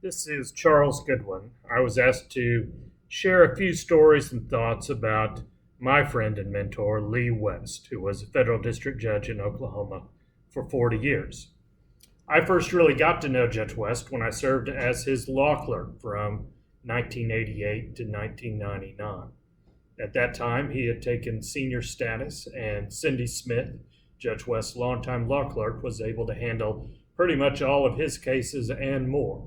This is Charles Goodwin. I was asked to share a few stories and thoughts about my friend and mentor, Lee West, who was a federal district judge in Oklahoma for 40 years. I first really got to know Judge West when I served as his law clerk from 1988 to 1999. At that time, he had taken senior status, and Cindy Smith, Judge West's longtime law clerk, was able to handle pretty much all of his cases and more.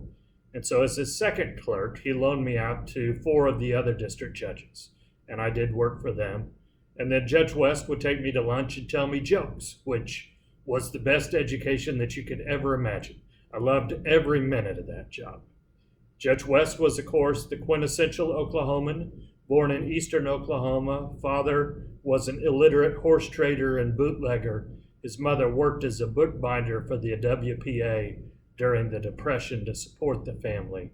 And so, as his second clerk, he loaned me out to four of the other district judges, and I did work for them. And then Judge West would take me to lunch and tell me jokes, which was the best education that you could ever imagine. I loved every minute of that job. Judge West was, of course, the quintessential Oklahoman, born in eastern Oklahoma. Father was an illiterate horse trader and bootlegger. His mother worked as a bookbinder for the WPA during the Depression to support the family.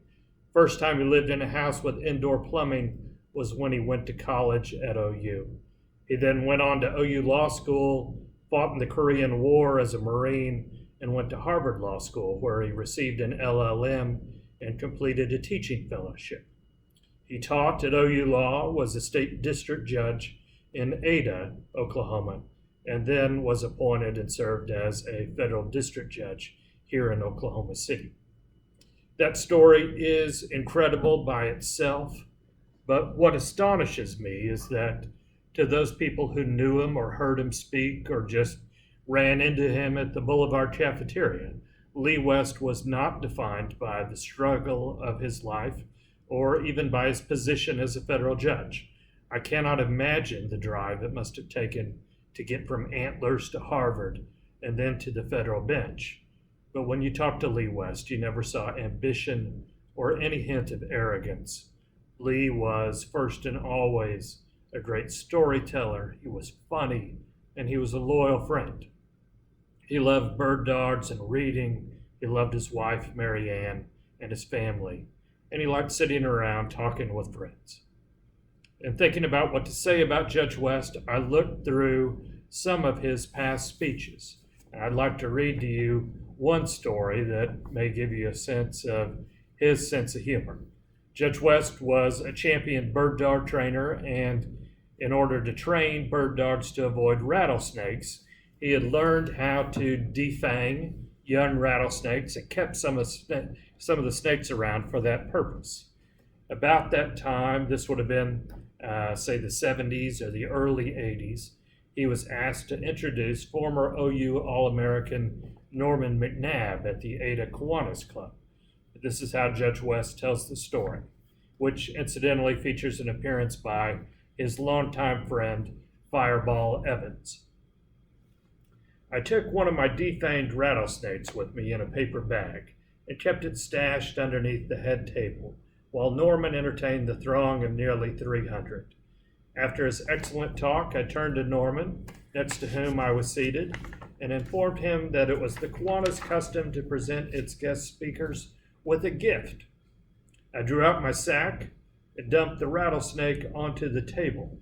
First time he lived in a house with indoor plumbing was when he went to college at OU. He then went on to OU Law School, fought in the Korean War as a Marine, and went to Harvard Law School, where he received an LLM and completed a teaching fellowship. He taught at OU Law, was a state district judge in Ada, Oklahoma, and then was appointed and served as a federal district judge here in Oklahoma City. That story is incredible by itself, but what astonishes me is that to those people who knew him or heard him speak or just ran into him at the Boulevard cafeteria, Lee West was not defined by the struggle of his life or even by his position as a federal judge. I cannot imagine the drive it must have taken to get from Antlers to Harvard and then to the federal bench. But when you talk to Lee West, you never saw ambition or any hint of arrogance. Lee was first and always a great storyteller. He was funny, and he was a loyal friend. He loved bird dogs and reading. He loved his wife, Mary Ann, and his family. And he liked sitting around talking with friends. And thinking about what to say about Judge West, I looked through some of his past speeches. And I'd like to read to you one story that may give you a sense of his sense of humor. Judge West was a champion bird dog trainer, and in order to train bird dogs to avoid rattlesnakes, he had learned how to defang young rattlesnakes and kept some of the snakes around for that purpose. About that time, this would have been, say, the 70s or the early 80s, he was asked to introduce former OU All-American Norman McNabb at the Ada Kiwanis Club. This is how Judge West tells the story, which incidentally features an appearance by his longtime friend, Fireball Evans. I took one of my defanged rattlesnakes with me in a paper bag and kept it stashed underneath the head table while Norman entertained the throng of nearly 300. After his excellent talk, I turned to Norman, next to whom I was seated, and informed him that it was the Kiwanis custom to present its guest speakers with a gift. I drew out my sack and dumped the rattlesnake onto the table.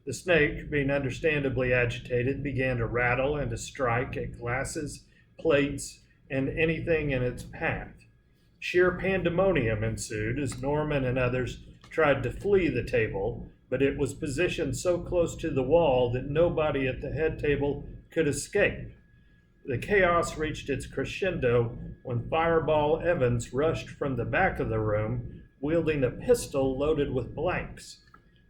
The snake, being understandably agitated, began to rattle and to strike at glasses, plates, and anything in its path. Sheer pandemonium ensued as Norman and others tried to flee the table, but it was positioned so close to the wall that nobody at the head table could escape. The chaos reached its crescendo when Fireball Evans rushed from the back of the room, wielding a pistol loaded with blanks.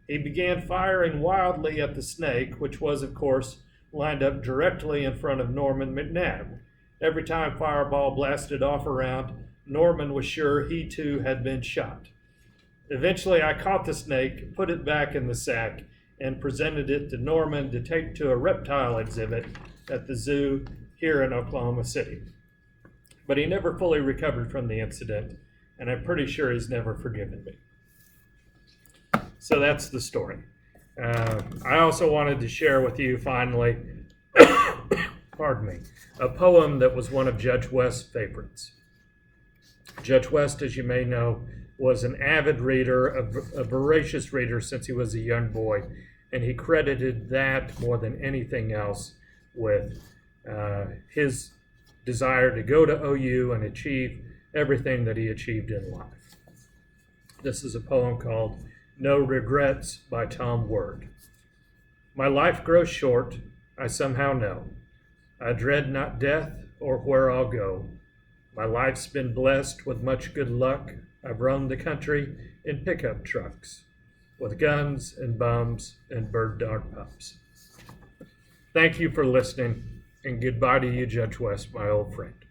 He began firing wildly at the snake, which was, of course, lined up directly in front of Norman McNabb. Every time Fireball blasted off around, Norman was sure he too had been shot. Eventually, I caught the snake, put it back in the sack, and presented it to Norman to take to a reptile exhibit at the zoo here in Oklahoma City. But he never fully recovered from the incident, and I'm pretty sure he's never forgiven me. So that's the story. I also wanted to share with you, finally, pardon me, a poem that was one of Judge West's favorites. Judge West, as you may know, was an avid reader, a voracious reader since he was a young boy, and he credited that more than anything else with his desire to go to OU and achieve everything that he achieved in life. This is a poem called No Regrets by Tom Word. My life grows short, I somehow know. I dread not death or where I'll go. My life's been blessed with much good luck. I've roamed the country in pickup trucks with guns and bums and bird dog pups. Thank you for listening, and goodbye to you, Judge West, my old friend.